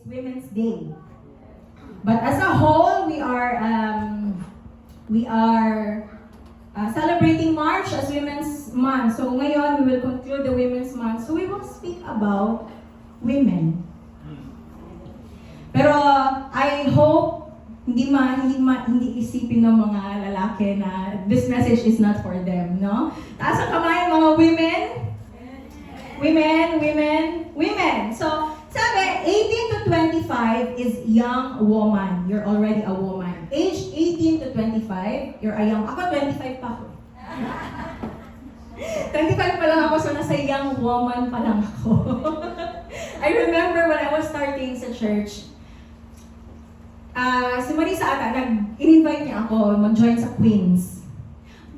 Women's Day. But as a whole, we are celebrating March as Women's Month. So ngayon, we will conclude the Women's Month. So we will speak about women. Pero I hope hindi isipin ng mga lalaki na this message is not for them, no? Taas ang kamay, mga women. Women. So, sabi, 18 to 25 is young woman. You're already a woman. Age 18 to 25, you're a young. Ako, 25 pa ako. 25 pa lang ako, so nasa young woman pa lang ako. I remember when I was starting sa church, si Marisa ata, in-invite niya ako mag-join sa Queens.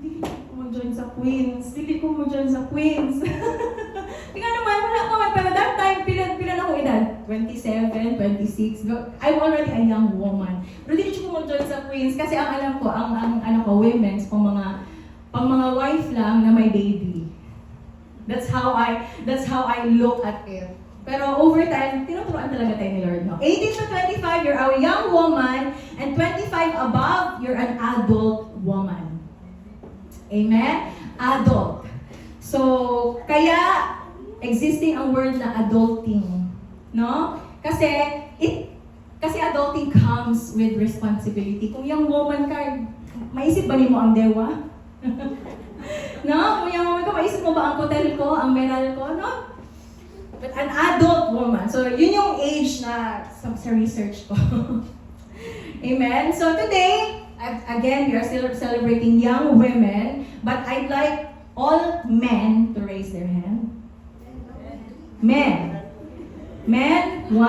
Dili ko mag-join sa Queens. Tingnan naman, wala ko. Pero that time, pila na ako edad? 27, 26. I'm already a young woman. Pero dili ko mag-join sa Queens kasi ang alam ko, ang women's, pang mga wife lang na may baby. That's how I look at it. Pero over time, tinuturuan talaga tayo ni Lord, no? 18 to 25, you're a young woman, and 25 above, you're an adult woman. Amen? Adult. So, kaya, existing ang word na adulting, no? Kasi adulting comes with responsibility. Kung young woman ka, maisip ba mo ang dewa? No? Kung young woman ka, maisip mo ba ang hotel ko, ang meral ko, no? But an adult woman. So, yun yung age na sa research ko. Amen? So, today, again, we are still celebrating young women, but I'd like all men to raise their hand. Men. 1,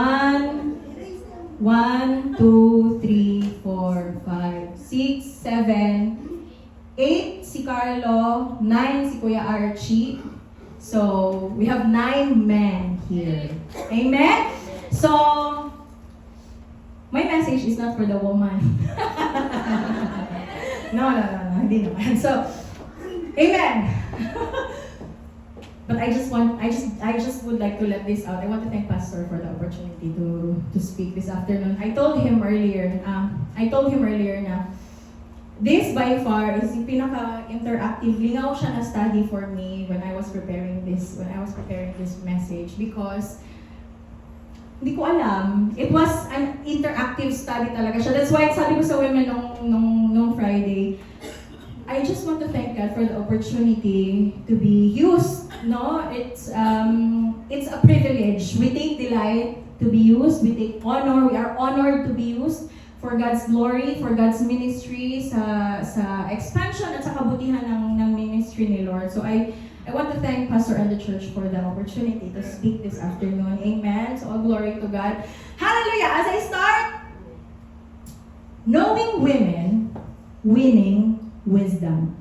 2, 3, 4, 5, 6, 7, 8 si Carlo, 9 si Kuya Archie. So, we have 9 men here. Amen? So, my message is not for the woman. No, hindi naman. So, amen. But I just would like to let this out. I want to thank Pastor for the opportunity to speak this afternoon. I told him earlier na this by far is yung pinaka-interactive, lingaw siya na study for me when I was preparing this message because hindi ko alam. It was an interactive study talaga siya. That's why sabi ko sa women nung Friday, I just want to thank God for the opportunity to be used. No, it's a privilege. We take delight to be used. We take honor. We are honored to be used for God's glory, for God's ministry, sa expansion at sa kabutihan ng ministry ni Lord. So I want to thank Pastor and the church for the opportunity to speak this afternoon. Amen. So all glory to God. Hallelujah. As I start, knowing women, winning wisdom.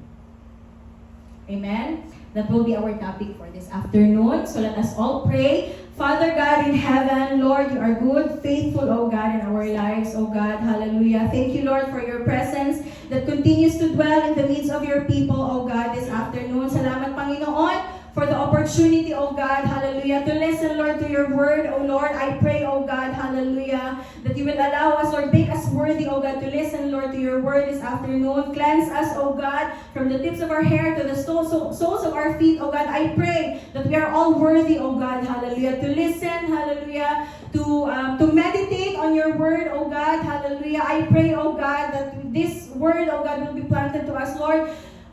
Amen. That will be our topic for this afternoon. So let us all pray. Father God in heaven, Lord, you are good, faithful, O God, in our lives, O God. Hallelujah. Thank you, Lord, for your presence that continues to dwell in the midst of your people, O God, this afternoon. Salamat, Panginoon, for the opportunity, O God, hallelujah, to listen, Lord, to your word, O Lord. I pray, O God, hallelujah, that you will allow us, Lord, make us worthy, O God, to listen, Lord, to your word this afternoon. Cleanse us, O God, from the tips of our hair to the soles of our feet, O God. I pray that we are all worthy, O God, hallelujah, to listen, hallelujah, to meditate on your word, O God, hallelujah. I pray, O God, that this word, O God, will be planted to us, Lord,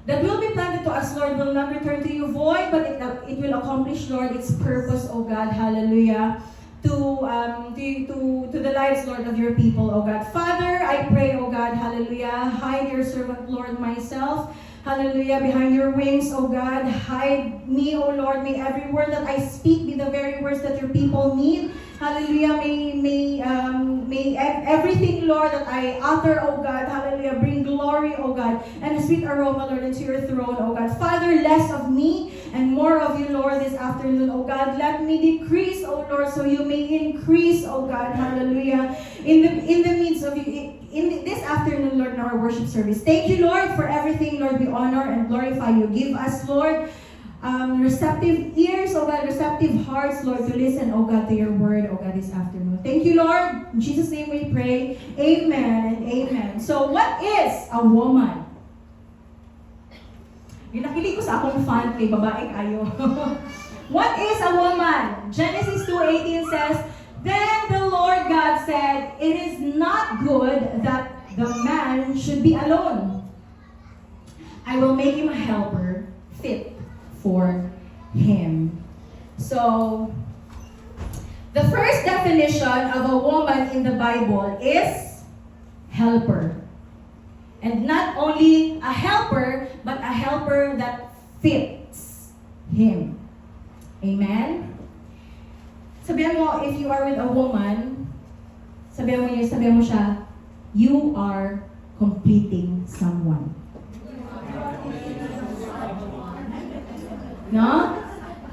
that will be planted to us, Lord, will not return to you void, but it will accomplish, Lord, its purpose, O God, hallelujah, to the lives, Lord, of your people, O God. Father, I pray, O God, hallelujah, hide your servant, Lord, myself, hallelujah, behind your wings, O God. Hide me, O Lord, may every word that I speak be the very words that your people need. Hallelujah, may everything, Lord, that I utter, O God, hallelujah, bring glory, O God, and a sweet aroma, Lord, into your throne, O God. Father, less of me and more of you, Lord, this afternoon, O God. Let me decrease, O Lord, so you may increase, O God, hallelujah, in the midst of you, in this afternoon, Lord, in our worship service. Thank you, Lord, for everything, Lord. We honor and glorify you. Give us, Lord, receptive ears, oh God, receptive hearts, Lord, to listen, oh God, to your word, oh God, this afternoon. Thank you, Lord. In Jesus' name we pray. Amen and amen. So, what is a woman? Yung nakilig ko sa akong fan kay babae kayo. What is a woman? Genesis 2:18 says, "Then the Lord God said, it is not good that the man should be alone. I will make him a helper fit for him." So, the first definition of a woman in the Bible is helper. And not only a helper, but a helper that fits him. Amen? Sabihan mo, if you are with a woman, sabihan mo siya, you are completing someone. No?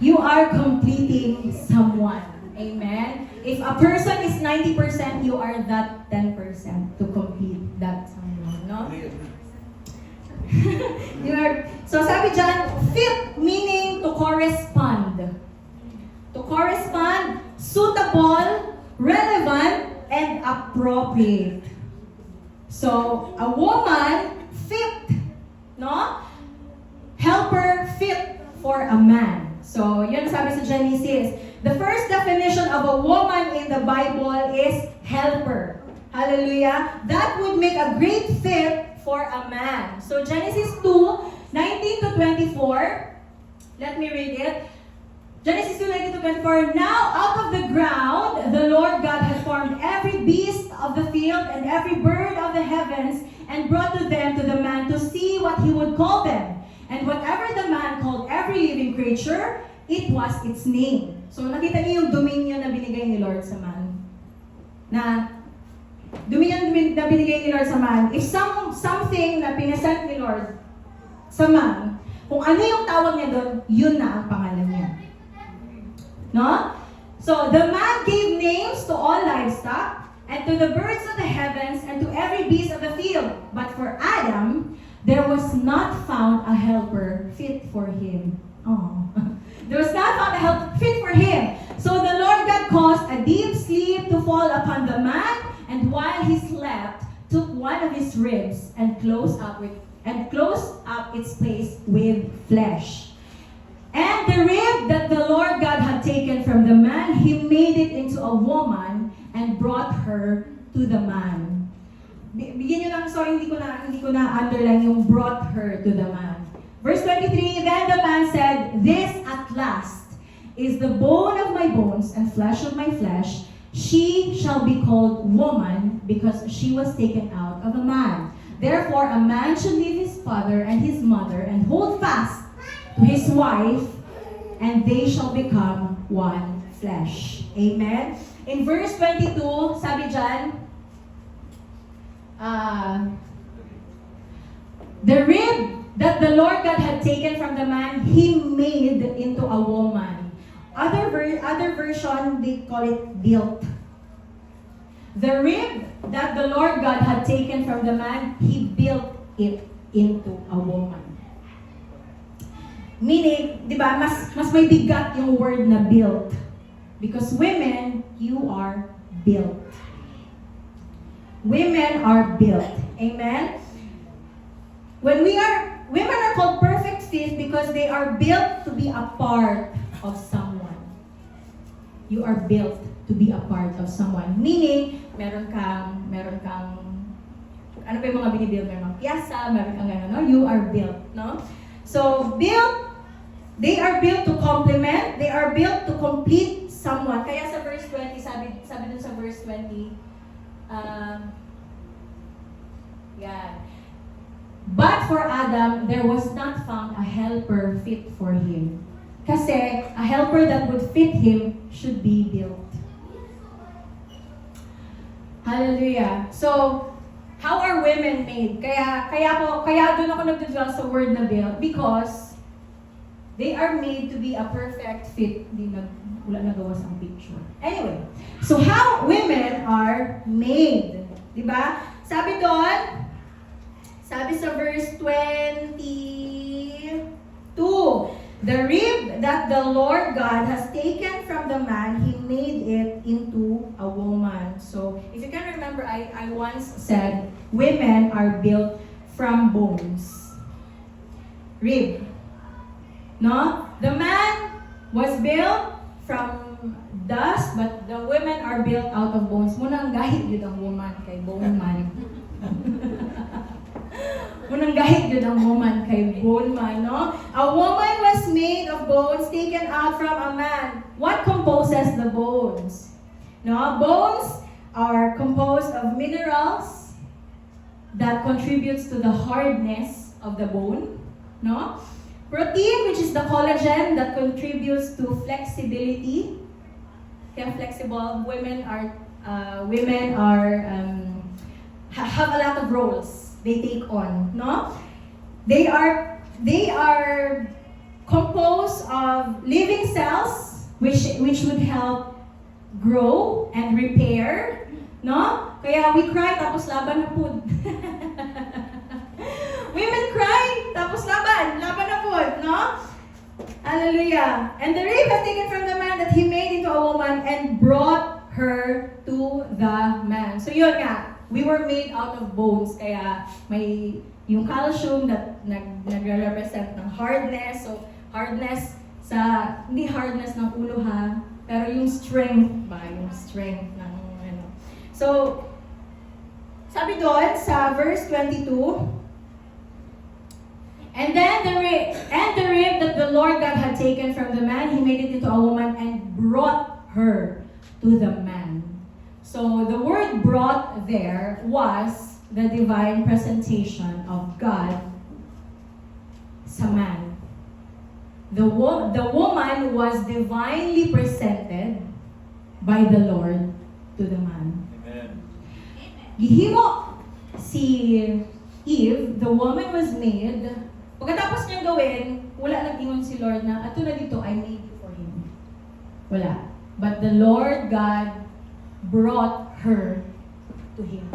You are completing someone. Amen? If a person is 90%, you are that 10% to complete that someone. No? So sabi dyan, fit meaning to correspond. To correspond, suitable, relevant, and appropriate. So, a woman fit, no? Helper fit for a man. So, yun sabi sa Genesis. The first definition of a woman in the Bible is helper. Hallelujah. That would make a great fit for a man. So, Genesis 2:19 to 24. Let me read it. Genesis 2:19 to 24. Now, out of the ground, the Lord God had formed every beast of the field and every bird of the heavens and brought them to the man to see what he would call them. And whatever the man called every living creature, it was its name. So, nakita niyo yung dominion na binigay ni Lord sa man. Na, dominion na binigay ni Lord sa man. If something na pinasent ni Lord sa man, kung ano yung tawag niya doon, yun na ang pangalan niya. No? So, the man gave names to all livestock, and to the birds of the heavens, and to every beast of the field. But for Adam, there was not found a helper fit for him. Oh. There was not found a helper fit for him. So the Lord God caused a deep sleep to fall upon the man, and while he slept, took one of his ribs and closed up its place with flesh. And the rib that the Lord God had taken from the man, he made it into a woman and brought her to the man. Bigyan nyo lang, sorry, hindi ko na underline yung brought her to the man. Verse 23, then the man said, this at last is the bone of my bones and flesh of my flesh. She shall be called woman because she was taken out of a man. Therefore, a man should leave his father and his mother and hold fast to his wife, and they shall become one flesh. Amen? In verse 22, sabi dyan, the rib that the Lord God had taken from the man, he made into a woman. Other version, they call it built. The rib that the Lord God had taken from the man, he built it into a woman. Meaning, di ba, mas may bigat yung word na built. Because women, you are built. Women are built. Amen? Women are called perfect fit because they are built to be a part of someone. You are built to be a part of someone. Meaning, meron kang, ano pa yung mga binibuild? Meron kang piyasa, meron kang gano'n, no? You are built, no? So, they are built to complement, they are built to complete someone. Kaya sa verse 20, sabi dun sa verse 20, yan. But for Adam, there was not found a helper fit for him. Kasi, a helper that would fit him should be built. Hallelujah. So, how are women made? Kaya doon ako nagdudwell sa word na built because they are made to be a perfect fit. Wala nagawa sa picture. Anyway, so how women are made? Diba? Sabi sa verse 22, The rib that the Lord God has taken from the man, He made it into a woman. So, if you can remember, I once said, women are built from bones. Rib. No? The man was built from dust, but the women are built out of bones. Munang gahit yun ang woman kay bone man. Munang gahit yun ang woman kay bone man, no? A woman was made of bones taken out from a man. What composes the bones? No? Bones are composed of minerals that contributes to the hardness of the bone, no? Protein, which is the collagen that contributes to flexibility. Kaya flexible, women are have a lot of roles they take on, no? They are composed of living cells which would help grow and repair, no? Kaya we cry tapos laban na pud. Women cry tapos laban na pud, no? Hallelujah. And the rib was taken from the man that He made into a woman and brought her to the man. So yun nga, we were made out of bones, kaya may yung calcium that nagre-represent ng hardness. So hardness hindi hardness ng ulo ha, pero yung strength ba, yung strength ng ano. So sabi doon sa verse 22, and the rib that the Lord God had taken from the man, He made it into a woman and brought her to the man. So the word brought there was the divine presentation of God sa man. The woman was divinely presented by the Lord to the man. Amen. Gihimo si Eve, the woman was made. Pagkatapos niyang gawin, wala nag-ingon si Lord na, ato na dito, I made you for Him. Wala. But the Lord God brought her to Him.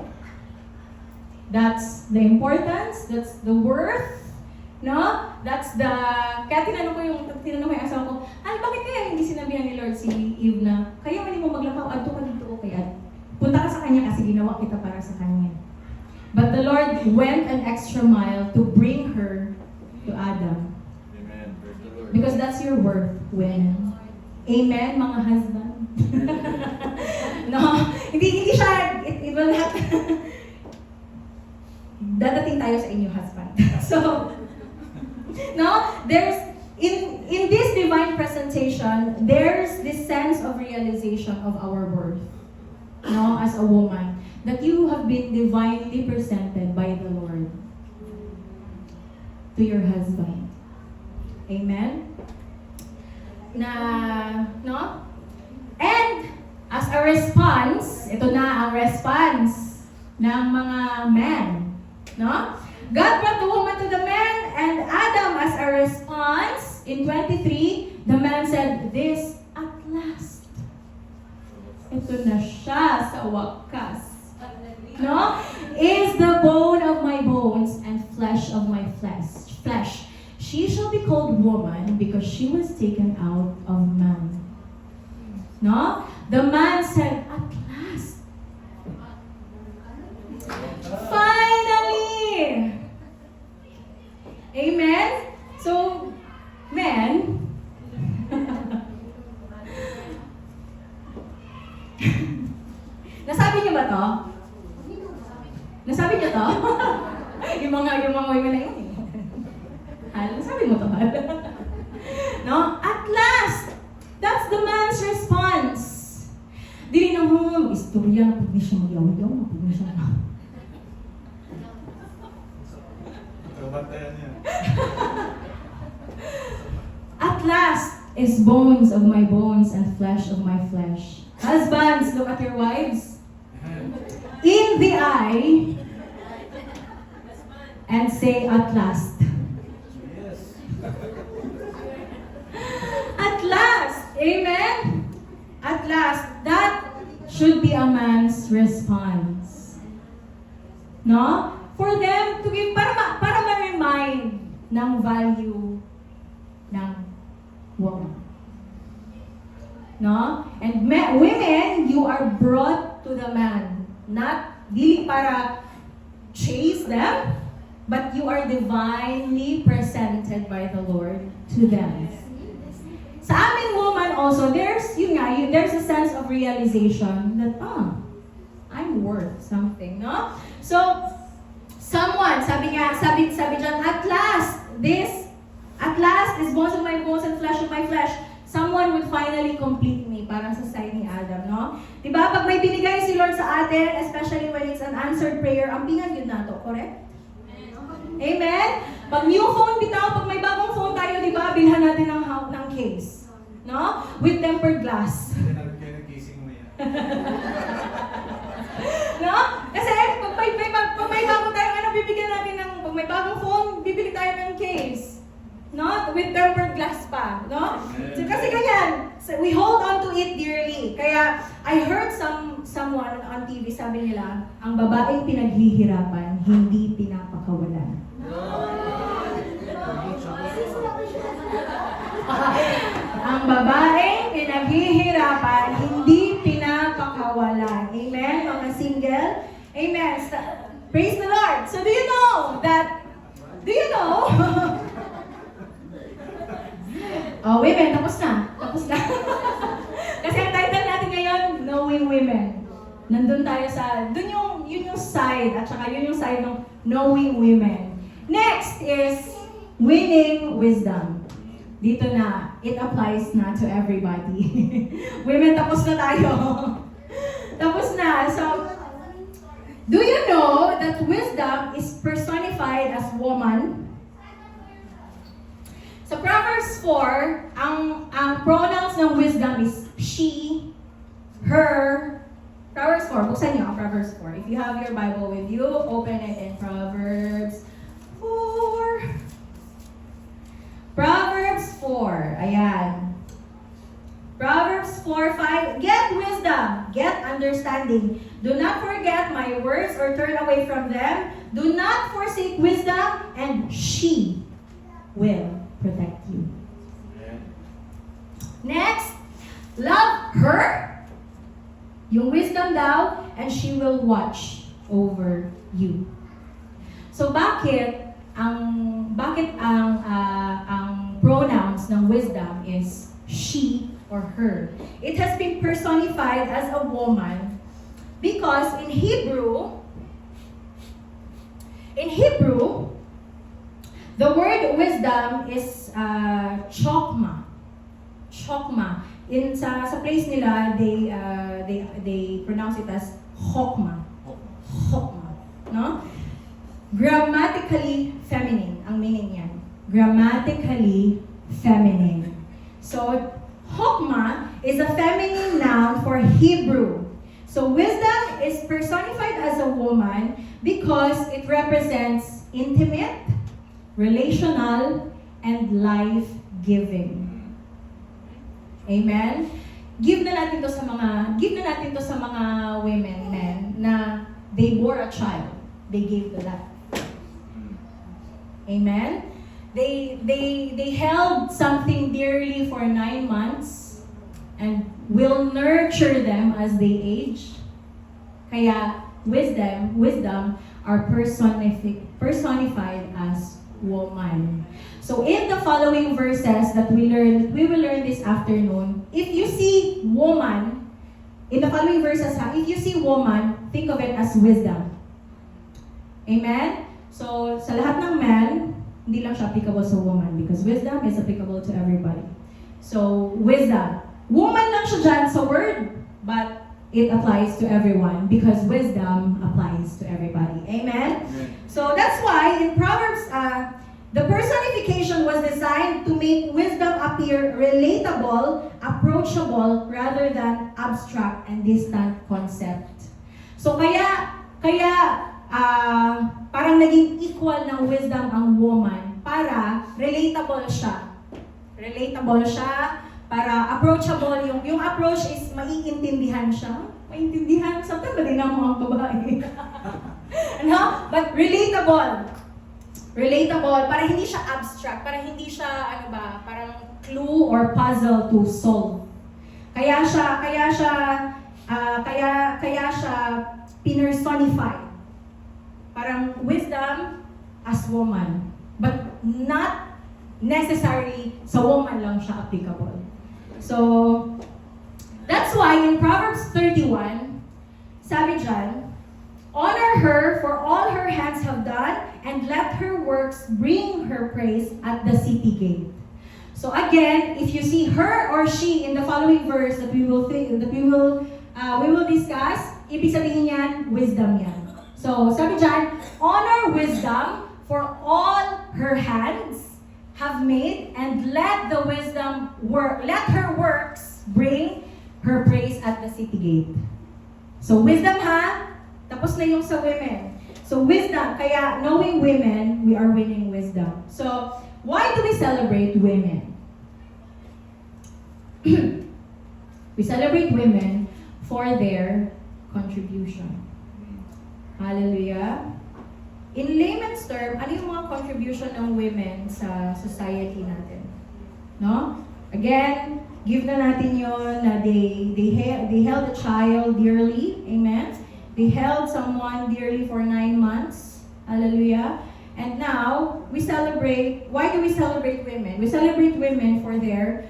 That's the importance, that's the worth, no? That's the... Kaya tinanong mo yung asawa ko, bakit kaya hindi sinabihan ni Lord si Eve na, kaya mali mo maglakaw, ato ka dito, kaya punta ka sa Kanya kasi ginawa kita para sa Kanya. But the Lord went an extra mile to bring her to Adam. Amen. Praise the Lord. Because that's your worth, women. Amen, mga husband. No, hindi siya, it will not, dadating tayo sa inyo, husband. So, no, there's, in this divine presentation, there's this sense of realization of our worth, no, as a woman, that you have been divinely presented by the Lord to your husband. Amen? No? And, as a response, ito na ang response ng mga men. No? God brought the woman to the man, and Adam, as a response, in 23, the man said, this at last. Ito na siya sa wakas. No? Is the bone of my bones and flesh of my flesh. She shall be called woman because she was taken out of man. No? The man said, at last. Finally! Amen? So, men, nasabi niyo ba to? Nasabi niyo to? yung mga women na yun. Nasabi mo to, Hal? No? At last! That's the man's response. Dili na mo, mag-istorya na pag di siya mag-yaw-yaw, pag di siya na. At last is bones of my bones and flesh of my flesh. Husbands, look at your wives in the eye and say, at last. At last. Amen? At last. That should be a man's response. No? For them to give, para ma-remind ng value ng woman. No? And women, you are brought to the man. Not dili para chase them, but you are divinely presented by the Lord to them. Sa amin woman also, there's there's a sense of realization that I'm worth something, no? So someone, sabi dyan, at last, this bones of my bones and flesh of my flesh, someone would finally complete me, parang sa side ni Adam, no? Diba? Pag may binigay si Lord sa atin, especially when it's an answered prayer, ang pingan yun na to, correct? Amen? Pag new phone bitaw, pag may bagong phone tayo, diba, bilhan natin ng case. No? With tempered glass. No? Kasi pag may bago tayo, bibigyan natin pag may bagong phone, bibili tayo ng case. No? With tempered glass pa. No? So, kasi ganyan, so we hold on to it dearly. Kaya, I heard someone on TV, sabi nila, ang babaeng pinaghihirapan, hindi pinapakawalan. Ang babaeng pinaghihirapan, hindi pinapakawalan. Amen, mga single? Amen. Praise the Lord. So do you know? Oh, women, tapos na. Kasi ang title natin ngayon, Knowing Women. Nandun tayo yun yung side, at saka yun yung side ng Knowing Women. Next is Winning Wisdom. Dito na, it applies na to everybody. Women, tapos na tayo. Tapos na. So, do you know that wisdom is personified as woman? Sa Proverbs 4, ang pronouns ng wisdom is she, her. Proverbs 4, buksan niyo ang Proverbs 4. If you have your Bible with you, open it in Proverbs 4. Proverbs 4, ayan. Proverbs 4:5, get wisdom, get understanding. Do not forget my words or turn away from them. Do not forsake wisdom, and she will protect you. Next, love her, yung wisdom daw, and she will watch over you. So bakit ang pronouns ng wisdom is she or her? It has been personified as a woman because in Hebrew, the word wisdom is chokma. Chokma. Sa place nila, they pronounce it as chokma. Chokma. No? Grammatically feminine ang meaning niyan. Grammatically feminine. So, chokma is a feminine noun for Hebrew. So, wisdom is personified as a woman because it represents intimate, relational, and life-giving. Amen? Give na natin to sa mga women, men, na they bore a child. They gave the life. Amen? They held something dearly for 9 months and will nurture them as they age. Kaya wisdom are personified as woman. So in the following verses that we will learn this afternoon, if you see woman, in the following verses, if you see woman, think of it as wisdom. Amen? So, sa lahat ng men, hindi lang siya applicable sa woman because wisdom is applicable to everybody. So, wisdom. Woman lang siya dyan sa word, but it applies to everyone because wisdom applies to everybody. Amen? So, that's why in Proverbs, the personification was designed to make wisdom appear relatable, approachable, rather than abstract and distant concept. So, kaya parang naging equal ng wisdom ang woman para relatable siya. Relatable siya, para approachable. Yung approach is maiintindihan siya. Maintindihan, sometimes ba din ang mga babae? Ano? But relatable. Relatable, para hindi siya abstract, para hindi siya, parang clue or puzzle to solve. Kaya siya pinersonify. Parang wisdom as woman. But not necessarily sa woman lang siya applicable. So, that's why in Proverbs 31, sabi dyan, honor her for all her hands have done, and let her works bring her praise at the city gate. So again, if you see her or she in the following verse that we will discuss, ibig sabihin yan, wisdom yan. So sabi dyan, honor wisdom for all her hands have made, and let her works bring her praise at the city gate. So wisdom ha, tapos na yung sa women. So wisdom, kaya knowing women, we are winning wisdom. So why do we celebrate women? We celebrate women for their contribution. Hallelujah. In layman's term, ano yung mga contribution ng women sa society natin? No? Again, give na natin yon na they held a child dearly. Amen? They held someone dearly for 9 months. Hallelujah. And now, we celebrate, why do we celebrate women? We celebrate women for their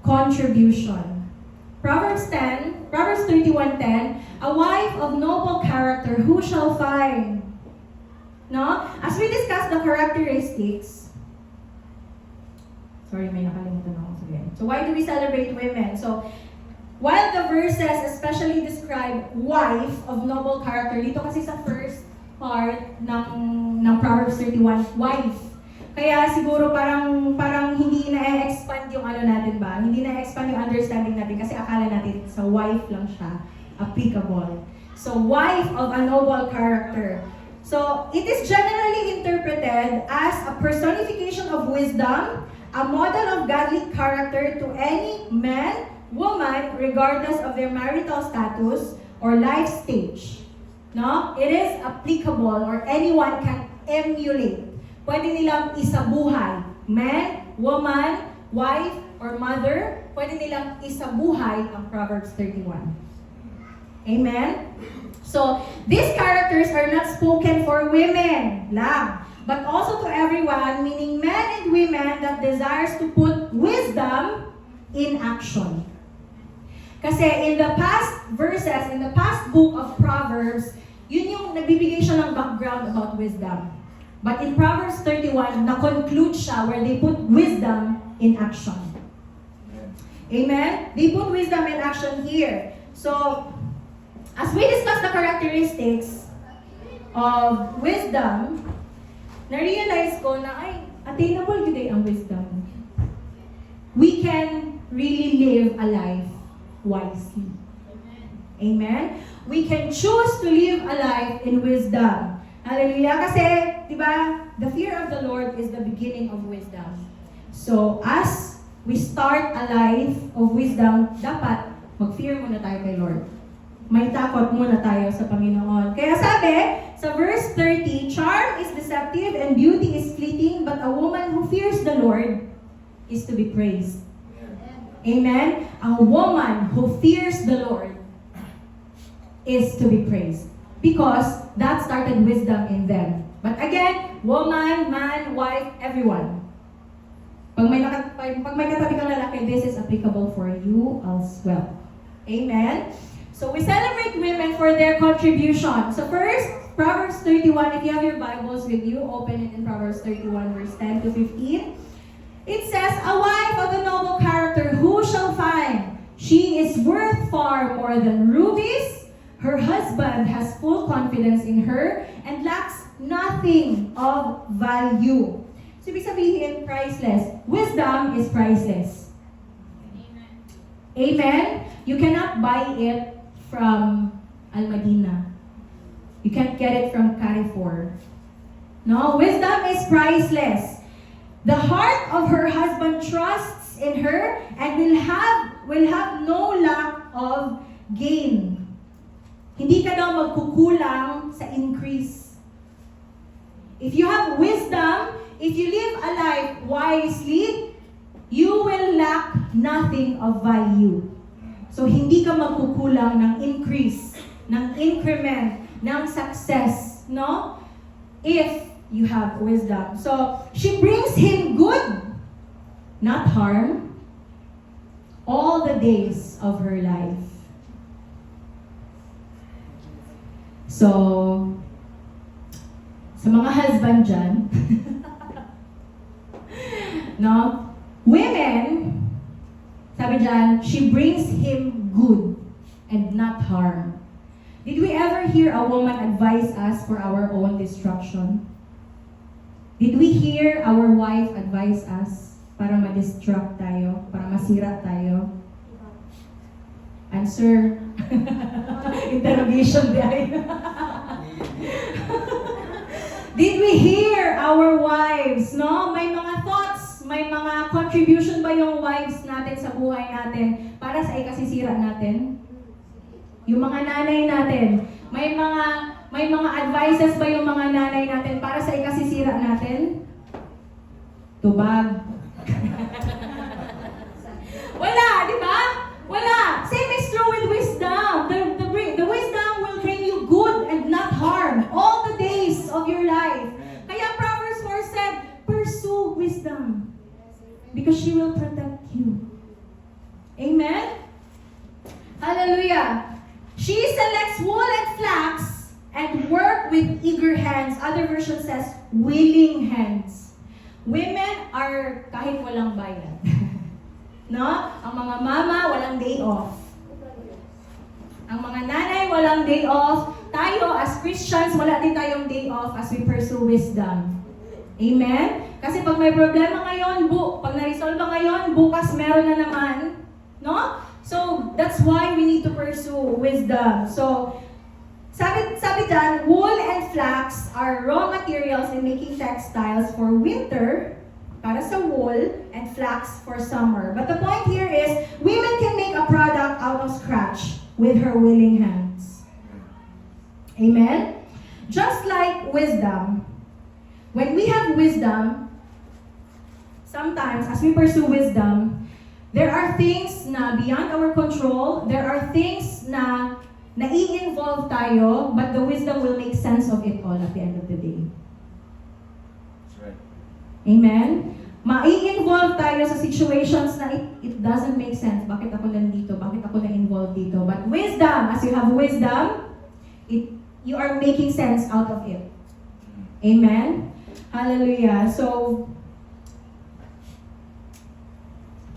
contribution. Proverbs 31:10, a wife of noble character, who shall find? No? As we discuss the characteristics, sorry, may nakalimutan ako sabihin. So why do we celebrate women? So, while the verses especially describe wife of noble character, dito kasi sa first part ng Proverbs 31, wife. Kaya siguro parang hindi na-expand yung ano natin ba? Hindi na-expand yung understanding natin kasi akala natin sa wife lang siya applicable. So, wife of a noble character. So, it is generally interpreted as a personification of wisdom, a model of godly character to any man, woman, regardless of their marital status or life stage. No? It is applicable or anyone can emulate. Pwede nilang isabuhay. Man, woman, wife, or mother, pwede nilang isabuhay ang Proverbs 31. Amen? So, these characters are not spoken for women lang, but also to everyone, meaning men and women that desires to put wisdom in action. Kasi in the past verses, in the past book of Proverbs, yun yung nagbibigay siya ng background about wisdom. But in Proverbs 31, na-conclude siya where they put wisdom in action. Amen? They put wisdom in action here. So, as we discuss the characteristics of wisdom, na-realize ko na, ay, attainable today ang wisdom. We can really live a life wisely. Amen? We can choose to live a life in wisdom. Hallelujah. Kasi, di ba, the fear of the Lord is the beginning of wisdom. So, as we start a life of wisdom, dapat mag-fear muna tayo kay Lord. May takot muna tayo sa Panginoon. Kaya sabi, sa verse 30, charm is deceptive and beauty is fleeting, but a woman who fears the Lord is to be praised. Amen? A woman who fears the Lord is to be praised. Because that started wisdom in them. But again, woman, man, wife, everyone. Pag may katabi kang lalaki, this is applicable for you as well. Amen? So we celebrate women for their contribution. So first, Proverbs 31, if you have your Bibles with you, open it in Proverbs 31, verse 10 to 15. It says, a wife of a noble character, who shall find? She is worth far more than rubies. Her husband has full confidence in her and lacks nothing of value. So, ibig sabihin, priceless. Wisdom is priceless. Amen. Amen? You cannot buy it from Almadina. You can't get it from Carrefour. No, wisdom is priceless. The heart of her husband trusts in her and will have no lack of gain. Hindi ka daw magkukulang sa increase. If you have wisdom, if you live a life wisely, you will lack nothing of value. So, hindi ka magkukulang ng increase, ng increment, ng success, no? If you have wisdom. So, she brings him good, not harm, all the days of her life. So, sa mga husband dyan, no? Women, sabi dyan, she brings him good and not harm. Did we ever hear a woman advise us for our own destruction? Did we hear our wife advise us para ma-distract tayo, para masira tayo? Answer. Interrogation behind. Did we hear our wives, no? May mga thoughts, may mga contribution ba yung wives natin sa buhay natin para sa ikasisira natin? Yung mga nanay natin, may mga advices ba yung mga nanay natin para sa ikasisira natin? Tubag. Wala, di ba? Wala. Same is true with wisdom. The wisdom will bring you good and not harm all the days of your life. Kaya Proverbs 4 said, pursue wisdom because she will protect you. Amen? Hallelujah. She selects wool and flax and work with eager hands. Other version says, willing hands. Women are kahit walang bayad. No? Ang mga mama, walang day off. Ang mga nanay, walang day off. Tayo, as Christians, wala din tayong day off as we pursue wisdom. Amen? Kasi pag may problema ngayon, pag na-resolve ngayon, bukas meron na naman. No? So, that's why we need to pursue wisdom. So, sabi dyan, wool and flax are raw materials in making textiles for winter, para sa wool, and flax for summer. But the point here is, women can make a product out of scratch with her willing hands. Amen? Just like wisdom, when we have wisdom, sometimes as we pursue wisdom, there are things na beyond our control, there are things na nai-involve tayo, but the wisdom will make sense of it all at the end of the day. That's right. Amen? Mai-involve tayo sa situations na it doesn't make sense. Bakit ako nandito? Bakit ako na-involve dito? But wisdom, as you have wisdom, you are making sense out of it. Amen? Hallelujah. So,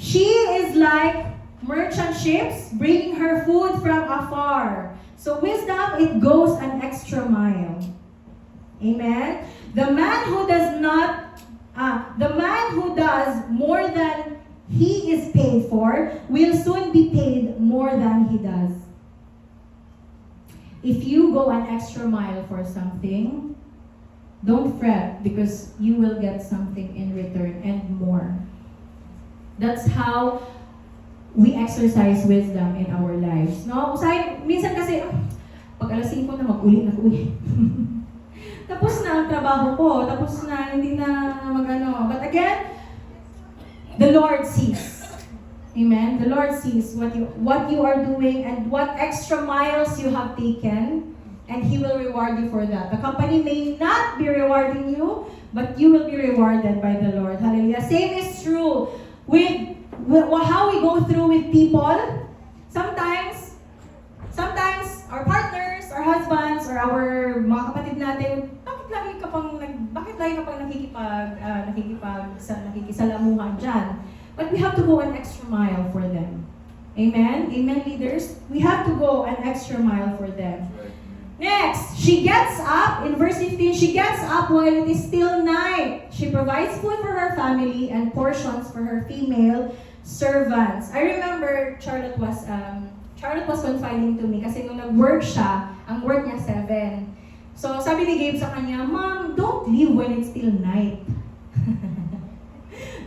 she is like merchant ships bringing her food from afar. So wisdom, it goes an extra mile. Amen? The man who does more than he is paid for will soon be paid more than he does. If you go an extra mile for something, don't fret because you will get something in return and more. That's how we exercise wisdom in our lives. No? Minsan kasi, pag alas 5 na mag-uli. Tapos na ang trabaho ko, tapos na hindi na mag-ano. But again, the Lord sees. Amen? The Lord sees what you are doing and what extra miles you have taken, and He will reward you for that. The company may not be rewarding you, but you will be rewarded by the Lord. Hallelujah. Same is true with how we go through with people. Sometimes our partners, our husbands, or our mga kapatid natin, bakit lagi ka pang nakikisalamuhan dyan? But we have to go an extra mile for them. Amen? Amen, leaders? We have to go an extra mile for them. Next, she gets up, in verse 15, she gets up while it is still night. She provides food for her family and portions for her female servants. I remember Charlotte was confiding to me kasi nung nag-work siya, ang work niya 7. So sabi ni Gabe sa kanya, Mom, don't leave when it's still night.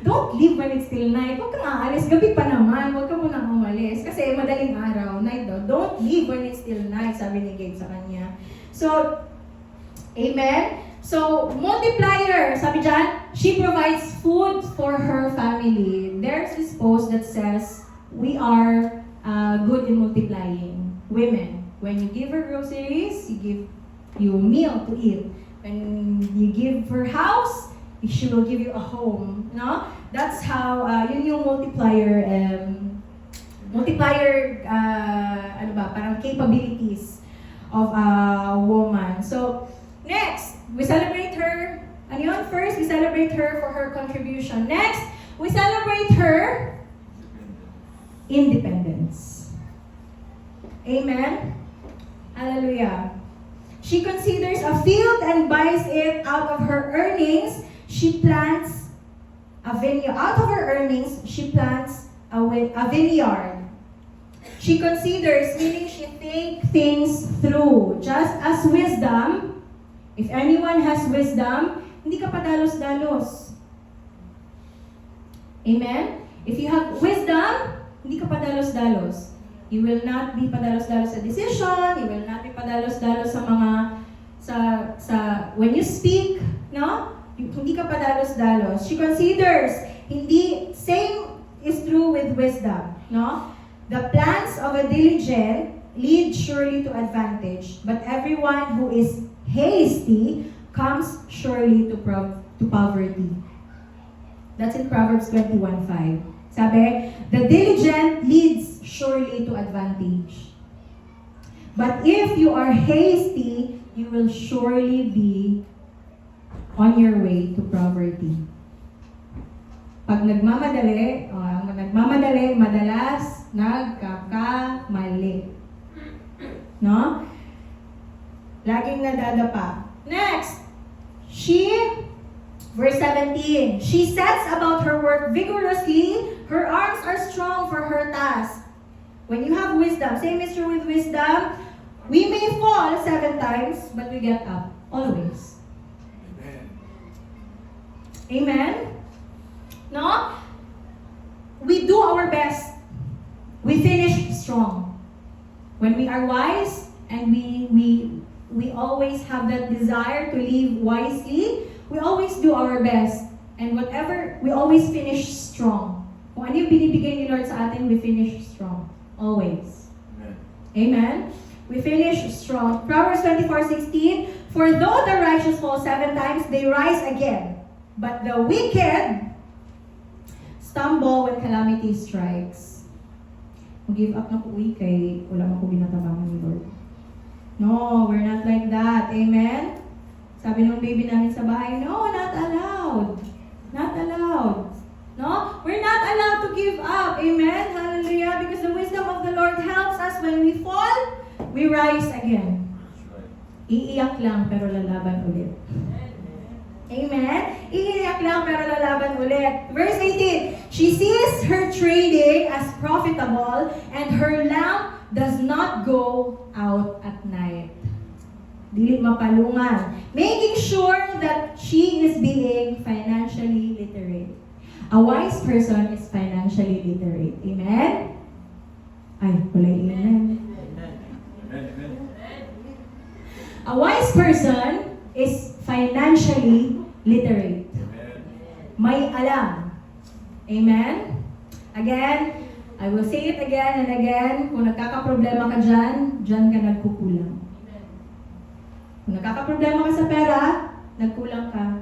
Don't leave when it's still night. Huwag kang aalis. Gabi pa naman. Huwag ka munang umalis. Kasi madaling araw. Night daw. Don't leave when it's still night. Sabi ni Gabe sa kanya. So, amen? So, multiplier, sabi dyan, she provides food for her family. There's this post that says, we are good in multiplying. Women, when you give her groceries, you give you a meal to eat. When you give her house, she will give you a home. No? That's how, yun yung multiplier, parang capabilities of a woman. So, next, we celebrate her. Ano yun? First, we celebrate her for her contribution. Next, we celebrate her independence. Amen? Hallelujah. She considers a field and buys it out of her earnings. She plants a vineyard. Out of her earnings, she plants a vineyard. She considers, meaning she thinks things through. Just as wisdom, if anyone has wisdom, hindi ka padalos-dalos. Amen? If you have wisdom, hindi ka padalos-dalos. You will not be padalos-dalos sa decision, you will not be padalos-dalos sa mga, when you speak, no? Hindi ka padalos-dalos. She considers, same is true with wisdom, no? The plans of a diligent lead surely to advantage, but everyone who is hasty comes surely to poverty. That's in Proverbs 21:5. Sabi, the diligent leads surely to advantage. But if you are hasty, you will surely be on your way to poverty. Pag nagmamadali, madalas nagkakamali. No? Laging nadadapa. Next, verse 17, she sets about her work vigorously, her arms are strong for her task. When you have wisdom, same is true with wisdom, we may fall 7 times, but we get up, always. Amen. Amen? No? We do our best. We finish strong. When we are wise, and we always have that desire to live wisely, we always do our best. And whatever, we always finish strong. Kung ano yung binibigay ni Lord sa atin, we finish strong. Always. Amen. Amen? We finish strong. Proverbs 24:16, for though the righteous fall 7 times, they rise again. But the wicked stumble when calamity strikes. Mag-give up na po kay wala man po binatabangan ni Lord. No, we're not like that. Amen? Sabi ng baby namin sa bahay, no, not allowed. Not allowed. No? We're not allowed to give up. Amen? Hallelujah. Because the wisdom of the Lord helps us when we fall, we rise again. That's right. Iiyak lang pero lalaban ulit. Amen? Iiyak lang pero lalaban ulit. Verse 18, she sees her trading as profitable and her lamp does not go out at night. Dili mapalungan. Making sure that she is being financially literate. A wise person is financially literate. Amen? Ay, wala amen. Amen. A wise person is financially literate. Amen. May alam. Amen? Again, I will say it again and again. Kung nagkakaproblema ka dyan ka nagkukulang. Kung nagkakaproblema ka sa pera, nagkulang ka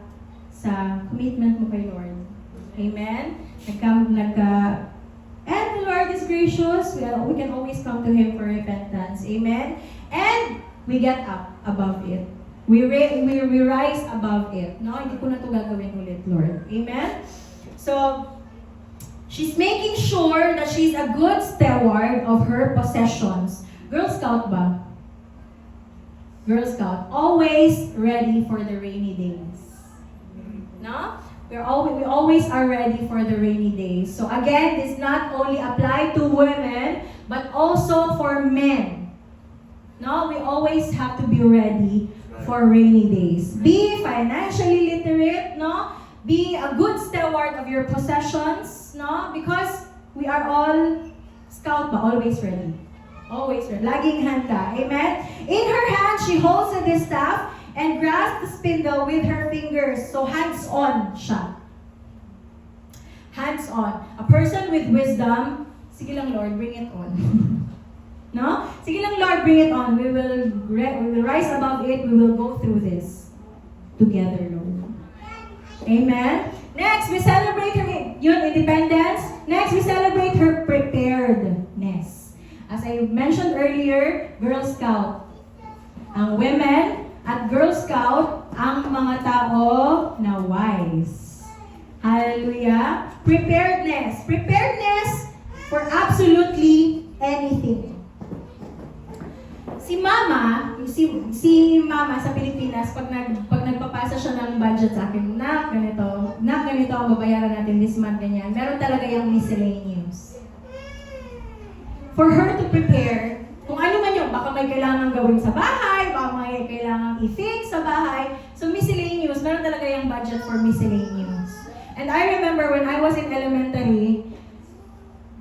sa commitment mo kay Lord. Amen? And the Lord is gracious. We can always come to Him for repentance. Amen? And we get up above it. We rise above it. No, hindi ko na ito gagawin ulit, Lord. Amen? So, she's making sure that she's a good steward of her possessions. Girl Scout ba? Girl Scout. Always ready for the rainy days. No? We always are ready for the rainy days. So again, this not only apply to women, but also for men. No, we always have to be ready for rainy days. Be financially literate, no? Be a good steward of your possessions, no? Because we are all scout ba? Always ready. Always ready. Laging handa. Amen? In her hand, she holds a distaff, and grasped the spindle with her fingers. So hands-on siya. Hands-on. A person with wisdom, sige lang Lord, bring it on. No? Sige lang Lord, bring it on. We will rise above it. We will go through this together, Lord. Amen? Next, we celebrate her independence. Next, we celebrate her preparedness. As I mentioned earlier, Girl Scout. Ang women at Girl Scout, ang mga tao na wise. Hallelujah. Preparedness. Preparedness for absolutely anything. Si Mama sa Pilipinas, pag nagpapasa siya ng budget sa akin, ganito ang babayaran natin this month, ganyan. Meron talaga yung miscellaneous. For her to prepare, kung ano man yung, baka may kailangan gawin sa bahay, baka may kailangan i-fix sa bahay. So miscellaneous, meron talaga yung budget for miscellaneous. And I remember when I was in elementary,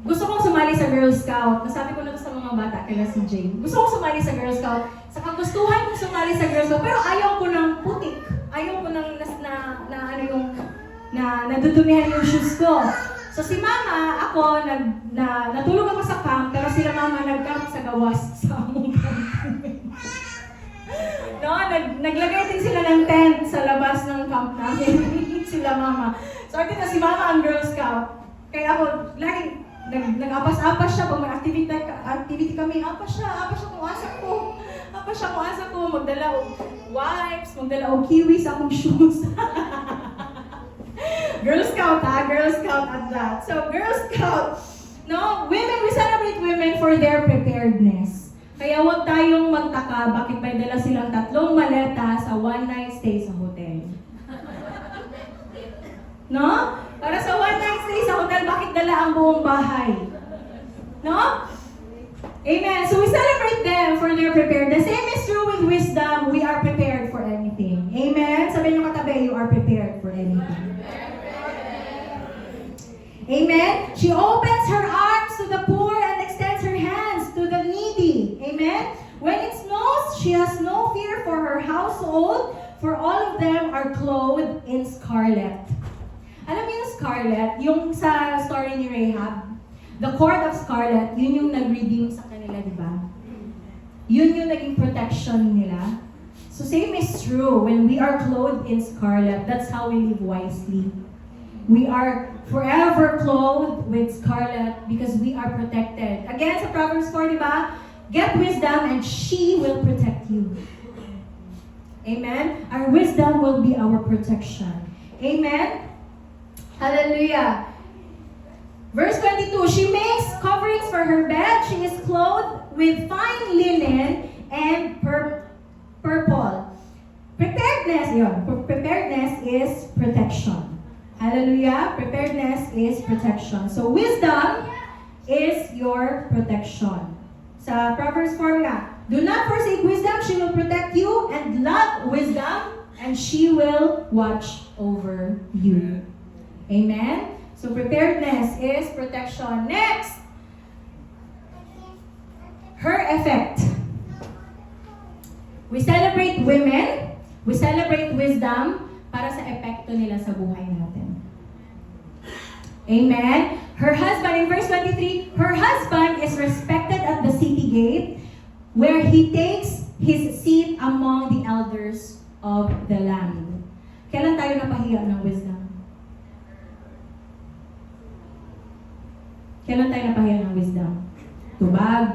gusto kong sumali sa Girl Scout. Nasabi ko na to sa mga bata, kaya si Jane. Gusto kong sumali sa Girl Scout. Sa kagustuhan kong sumali sa Girl Scout, pero ayaw ko ng putik. Ayaw ko ng nadudumihan yung shoes ko. So si Mama, ako, natulog ako sa camp, pero sila Mama nag-camp sa gawas sa among camp. No, naglagay din sila ng tent sa labas ng camp namin. Sila Mama. So ito na si Mama ang Girl Scout. Kaya ako, laging nag-apas-apas siya pag may activity kami. Apas siya kung asa ko. Magdala o wipes, magdala o kiwi sa akong shoes. Girl Scout Girl Scout at that. So, Girl Scout, no, women, we celebrate women for their preparedness. Kaya huwag tayong magtaka bakit may dala silang 3 maleta sa one-night stay sa hotel. No? Para sa one-night stay sa hotel, bakit dala ang buong bahay? No? Amen. So we celebrate them for their preparedness. The same is true with wisdom. We are prepared for anything. Amen. Sabi niyo katabi, you are prepared for anything. Amen. She opens her arms to the poor and extends her hands to the needy. Amen. When it snows, she has no fear for her household, for all of them are clothed in scarlet. Alam niyo yung scarlet, yung sa story ni Rahab, the cord of scarlet, yun yung nag-redeem sa kanila, di ba? Yun yung naging protection nila. So same is true, when we are clothed in scarlet, that's how we live wisely. We are forever clothed with scarlet because we are protected. Again, sa Proverbs 4, di ba? Get wisdom and she will protect you. Amen? Our wisdom will be our protection. Amen? Hallelujah. Verse 22, she makes coverings for her bed. She is clothed with fine linen and purple. Preparedness, preparedness is protection. Hallelujah. Preparedness is protection. So wisdom is your protection. Sa Proverbs 4 nga, do not forsake wisdom, she will protect you, and love wisdom, and she will watch over you. Amen? So preparedness is protection. Next, her effect. We celebrate women, we celebrate wisdom para sa epekto nila sa buhay natin. Amen? Her husband, in verse 23, her husband is respected at the city gate where he takes his seat among the elders of the land. Kailan tayo napahiya ng wisdom? Kailan tayo napahiya ng wisdom? Tubag.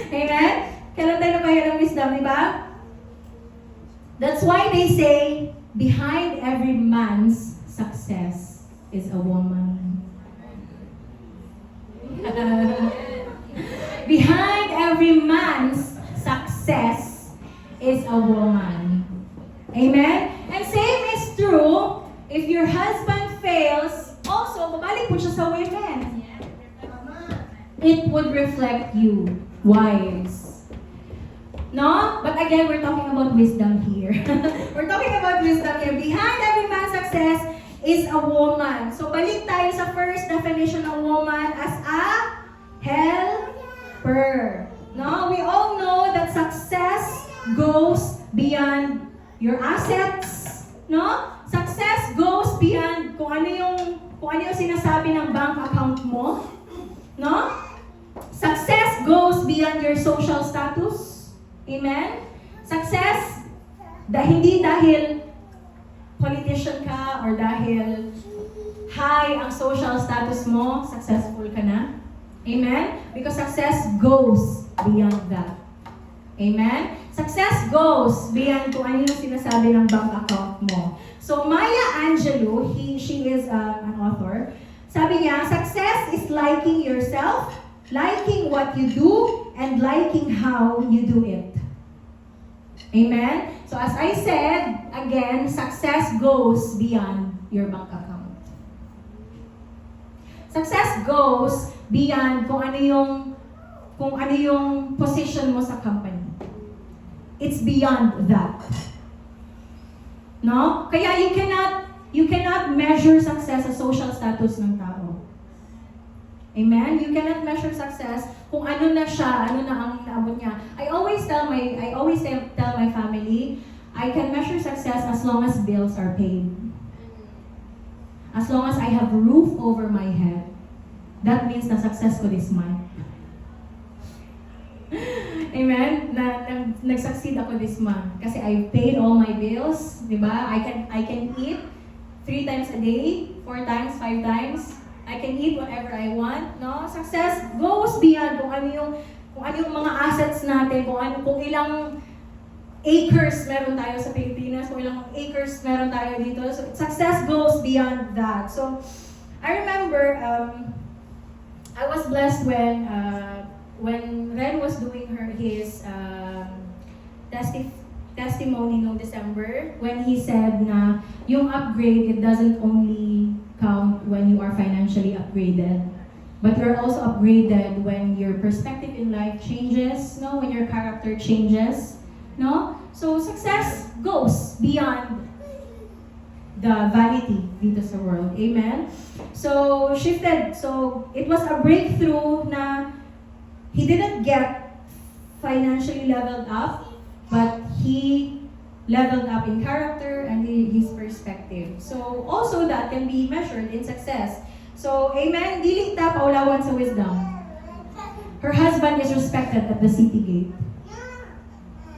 Amen? Kailan tayo napahiya ng wisdom, di ba? That's why they say, behind every man's success is a woman. Behind every man's success is a woman. Amen? And same is true, if your husband fails, also, babalik po siya sa women. It would reflect you, wives. No? But again, we're talking about wisdom here. We're talking about wisdom here. Behind every man's success is a woman. So, balik tayo sa first definition of woman as a helper. No? We all know that success goes beyond your assets, no? Success goes beyond kung ano yung sinasabi ng bank account mo, no? Success goes beyond your social status. Amen? Success, hindi dahil politician ka or dahil high ang social status mo, successful ka na. Amen? Because success goes beyond that. Amen? Success goes beyond kung ano yung sinasabi ng bank account mo. So Maya Angelou, she is an author, sabi niya, success is liking yourself, liking what you do, and liking how you do it. Amen? So as I said, again, success goes beyond your bank account. Success goes beyond kung ano yung position mo sa company. It's beyond that. No? Kaya you cannot measure success sa social status ng tao. Amen? You cannot measure success kung ano na siya, ano na ang naabot niya. I always tell my family, I can measure success as long as bills are paid. As long as I have a roof over my head. That means na success ko this month. Amen? Nag-succeed ako this month. Kasi I paid all my bills. Diba? I can eat 3 times a day, 4 times, 5 times. I can eat whatever I want. No? Success goes beyond kung ano yung mga assets natin, kung ilang acres meron tayo sa Pilipinas, kung ilang acres meron tayo dito. So success goes beyond that. So I remember I was blessed when Ren was doing his testimony no December, when he said na yung upgrade, it doesn't only count when you are financially upgraded, but you're also upgraded when your perspective in life changes, no? When your character changes, no? So success goes beyond the vanity dito sa world. Amen? So shifted. So it was a breakthrough na he didn't get financially leveled up, but he leveled up in character and his perspective. So also that can be measured in success. So amen, dili ta paulawan sa wisdom. Her husband is respected at the city gate.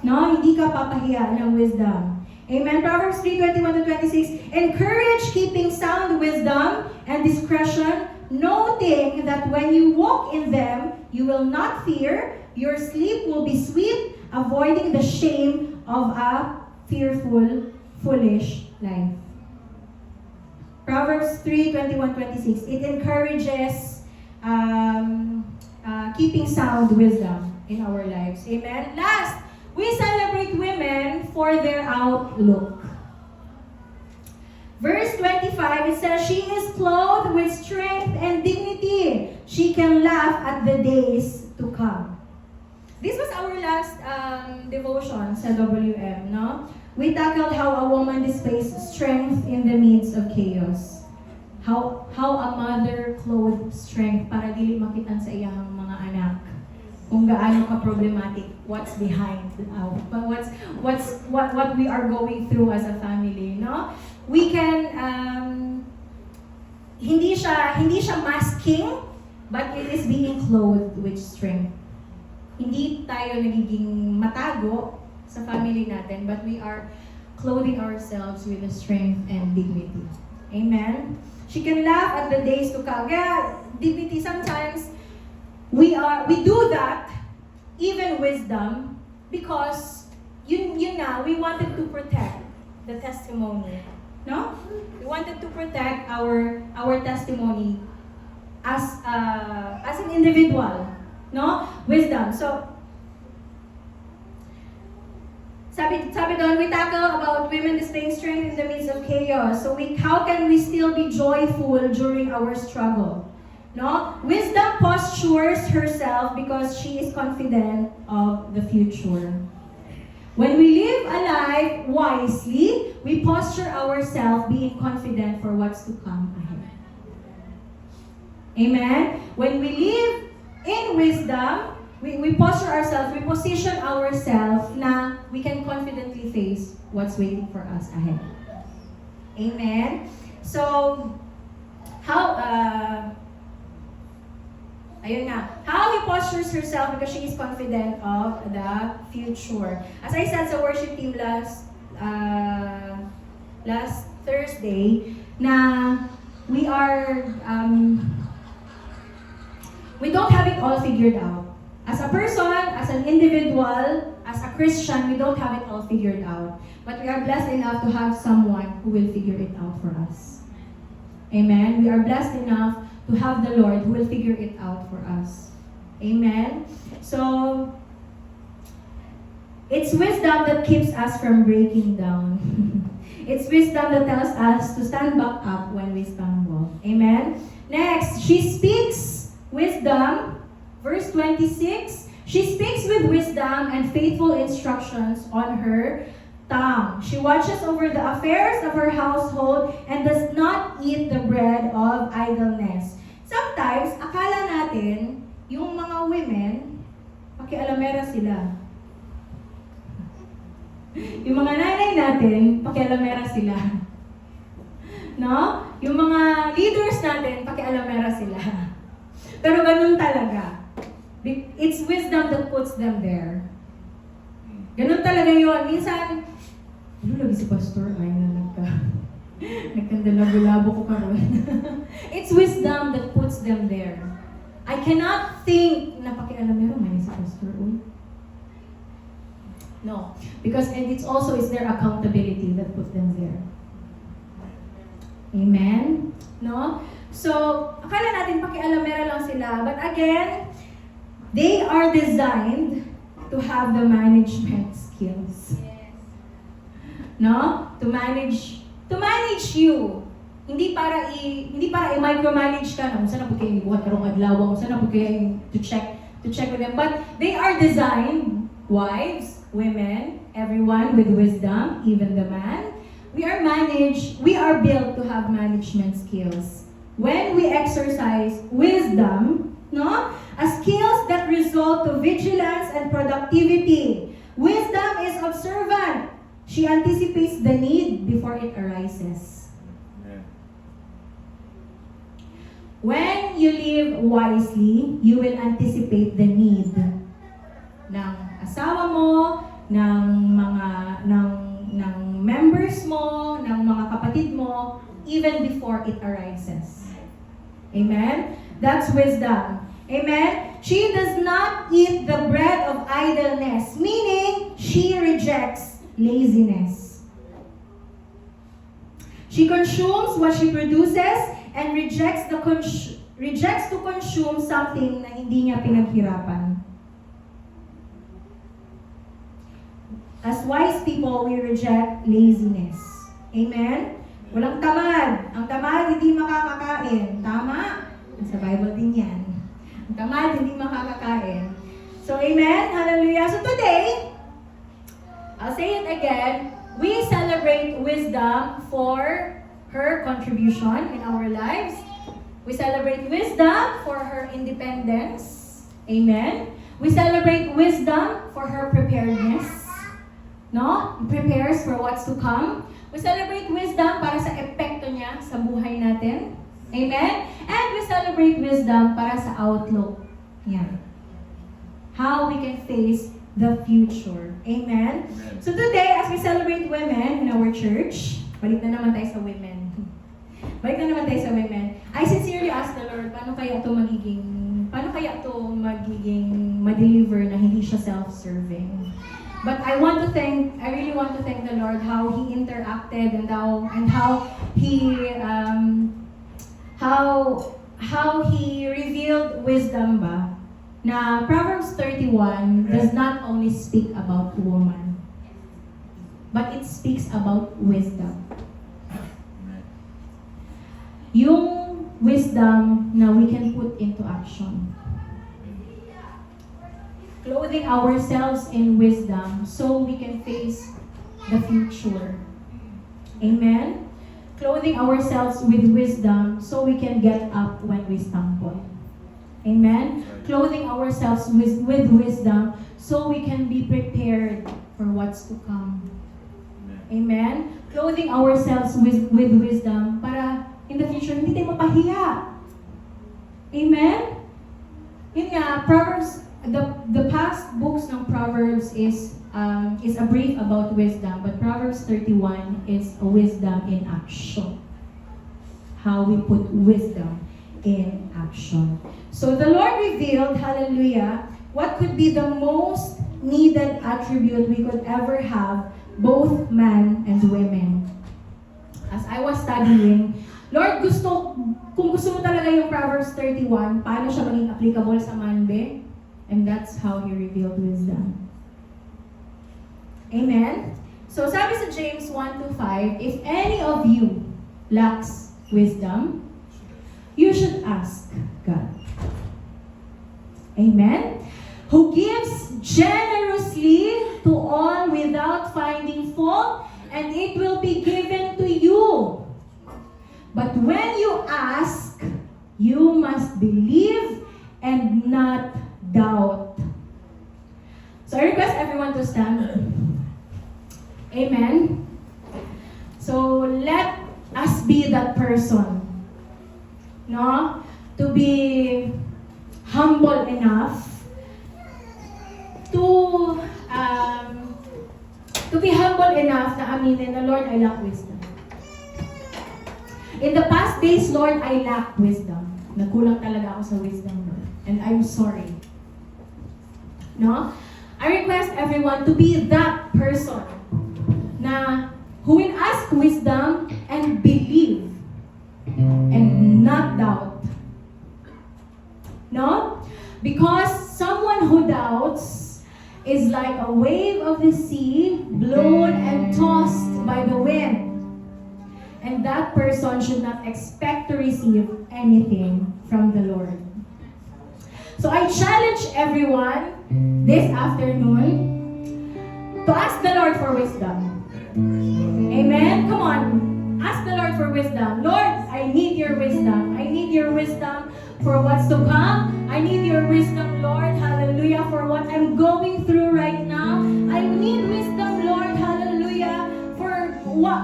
No, hindi ka papahiya ng wisdom. Amen. Proverbs 3:21-26. Encourage keeping sound wisdom and discretion, noting that when you walk in them, you will not fear. Your sleep will be sweet, avoiding the shame of a fearful, foolish life. Proverbs 3:21-26. It encourages keeping sound wisdom in our lives. Amen. Last, we celebrate women for their outlook. Verse 25, it says, she is clothed with strength and dignity. She can laugh at the days to come. This was our last devotion sa WM, no? We tackled how a woman displays strength in the midst of chaos. How a mother clothed strength para dili makitan sa iyang mga anak. Kung gaano ka problematic, what's behind, what we are going through as a family, no? We can hindi siya masking, but it is being clothed with strength. Hindi tayo nagiging matago sa family natin, but we are clothing ourselves with the strength and dignity. Amen? She can laugh at the days to come. Yeah, dignity, sometimes we do that, even wisdom, because we wanted to protect the testimony. No? We wanted to protect our testimony as an individual. No? Wisdom. So, sabi doon, we tackle about women displaying strength in the midst of chaos. So, how can we still be joyful during our struggle? No? Wisdom postures herself because she is confident of the future. When we live a life wisely, we posture ourselves being confident for what's to come ahead. Amen? When we live in wisdom, we posture ourselves, we position ourselves na we can confidently face what's waiting for us ahead. Amen? So, ayun nga, how he postures herself because she is confident of the future. As I said sa worship team last Thursday, na we don't have it all figured out. As a person, as an individual, as a Christian, we don't have it all figured out. But we are blessed enough to have someone who will figure it out for us. Amen? We are blessed enough to have the Lord who will figure it out for us. Amen? So, it's wisdom that keeps us from breaking down. It's wisdom that tells us to stand back up when we stumble. Amen? Next, she speaks wisdom. Verse 26, she speaks with wisdom and faithful instructions on her tongue. She watches over the affairs of her household and does not eat the bread of idleness. Sometimes, akala natin, yung mga women, pakialamera sila. Yung mga nanay natin, pakialamera sila. No? Yung mga leaders natin, pakialamera sila. Pero ganun talaga. It's wisdom that puts them there. Ganun talaga yun. Minsan, ano lagi si pastor? Ay, nagkandalabo ko karon. It's wisdom that puts them there. I cannot think na pakialamero may si pastor. No. Because, and it's their accountability that put them there. Amen? No? So, akala natin pakialamera lang sila. But again, they are designed to have the management skills. No? To manage you. Hindi para i-micromanage ka na kung saan na po kayo ibuhat karong adlaw, kung saan na po kayo to check with them. But they are designed, wives, women, everyone with wisdom, even the man. We are built to have management skills. When we exercise wisdom, no? A skills that result to vigilance and productivity. Wisdom is observant. She anticipates the need before it arises. Amen. When you live wisely, you will anticipate the need ng asawa mo, ng members mo, ng mga kapatid mo, even before it arises. Amen? That's wisdom. Amen? She does not eat the bread of idleness, meaning she rejects laziness. She consumes what she produces and rejects to consume something na hindi niya pinaghirapan. As wise people, we reject laziness. Amen? Walang tamad. Ang tamad hindi makakakain. Tama? Sa Bible din yan. Ang tamad hindi makakakain. So, amen? Hallelujah. So today, I'll say it again, we celebrate wisdom for her contribution in our lives. We celebrate wisdom for her independence. Amen? We celebrate wisdom for her preparedness. No? Prepares for what's to come. We celebrate wisdom para sa epekto niya sa buhay natin. Amen? And we celebrate wisdom para sa outlook niya. How we can face the future. Amen? So today, as we celebrate women in our church, balik na naman tayo sa women. I sincerely ask the Lord, paano kaya ito magiging ma-deliver na hindi siya self-serving. But I really want to thank the Lord how He interacted and how He revealed wisdom ba? Na Proverbs 31 does not only speak about woman, but it speaks about wisdom. Yung wisdom na we can put into action. Clothing ourselves in wisdom so we can face the future. Amen? Clothing ourselves with wisdom so we can get up when we stumble. Amen? Clothing ourselves with wisdom so we can be prepared for what's to come. Amen. Amen? Clothing ourselves with wisdom para in the future hindi tayo mapahiya. Amen? Yun nga, Proverbs, the past books ng Proverbs is a brief about wisdom, but Proverbs 31 is a wisdom in action. How we put wisdom in action. So the Lord revealed, hallelujah, what could be the most needed attribute we could ever have, both man and women. As I was studying, Lord, kung gusto mo talaga yung Proverbs 31, paano siya maging applicable sa manbe? And that's how He revealed wisdom. Amen? So sabi sa James 1:5, if any of you lacks wisdom, you should ask God. Amen? Who gives generously to all without finding fault, and it will be given to you. But when you ask, you must believe and not doubt. So I request everyone to stand. Amen. So let us be that person, no? To be humble enough to be humble enough na aminin na, Lord, I lack wisdom. In the past days, Lord, I lack wisdom. Nagkulang talaga ako sa wisdom, Lord. And I'm sorry. No? I request everyone to be that person na who will ask wisdom and believe and not doubt. No? Because someone who doubts is like a wave of the sea blown and tossed by the wind. And that person should not expect to receive anything from the Lord. So I challenge everyone this afternoon to ask the Lord for wisdom. Amen? Come on. Ask the Lord for wisdom. Lord, I need your wisdom. I need your wisdom for what's to come. I need your wisdom, Lord. Hallelujah. For what I'm going through right now. I need wisdom, Lord. Hallelujah. For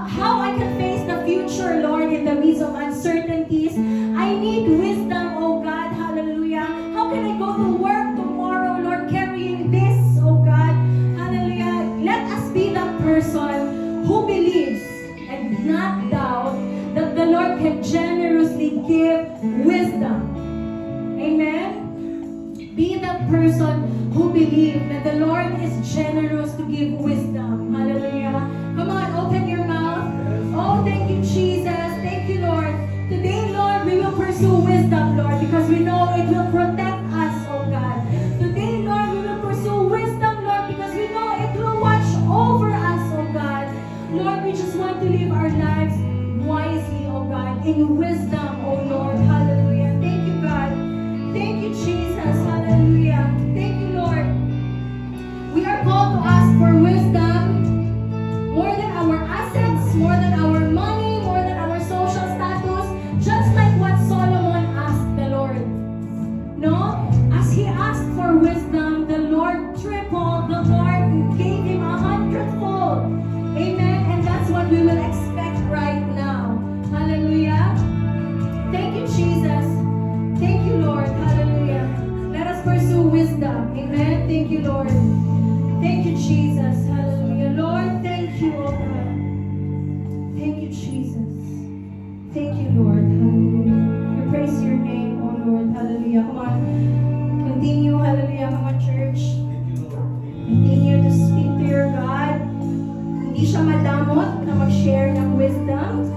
how I can face the future, Lord, in the midst of uncertainties. I need wisdom, oh God. Hallelujah. How can I go to work tomorrow, Lord, carrying this, oh God? Hallelujah. Let us be that person who believes and not doubt that the Lord can generously give wisdom. Amen? Be that person who believes that the Lord is generous to give wisdom. Hallelujah. Come on, open your mouth. Oh, thank you, Jesus. Thank you, Lord. Today, Lord, we will pursue wisdom, Lord, because we know it will protect us, oh God. Today, Lord, we will pursue wisdom, Lord, because we know it will watch over us, oh God. Lord, we just want to live our lives wisely, oh God, in wisdom, oh Lord. Hallelujah. Thank you, God. Thank you, Jesus. Hallelujah. Thank you, Lord. We are called to ask for wisdom more than our assets, more than our money, more than our social status, just like what Solomon asked the Lord. No? As he asked for wisdom, the Lord tripled, the Lord gave him 100-fold. Amen? And that's what we will expect right now. Hallelujah. Thank you, Jesus. Thank you, Lord. Hallelujah. Let us pursue wisdom. Amen. Thank you, Lord. Thank you, Jesus. Hallelujah. Lord, thank you, oh God. Thank you, Jesus. Thank you, Lord. Hallelujah. We praise your name, oh Lord. Hallelujah. Come on. Continue. Hallelujah. Come on, church. Continue to speak to your God. Hindi siya madamot na mag-share ng wisdom.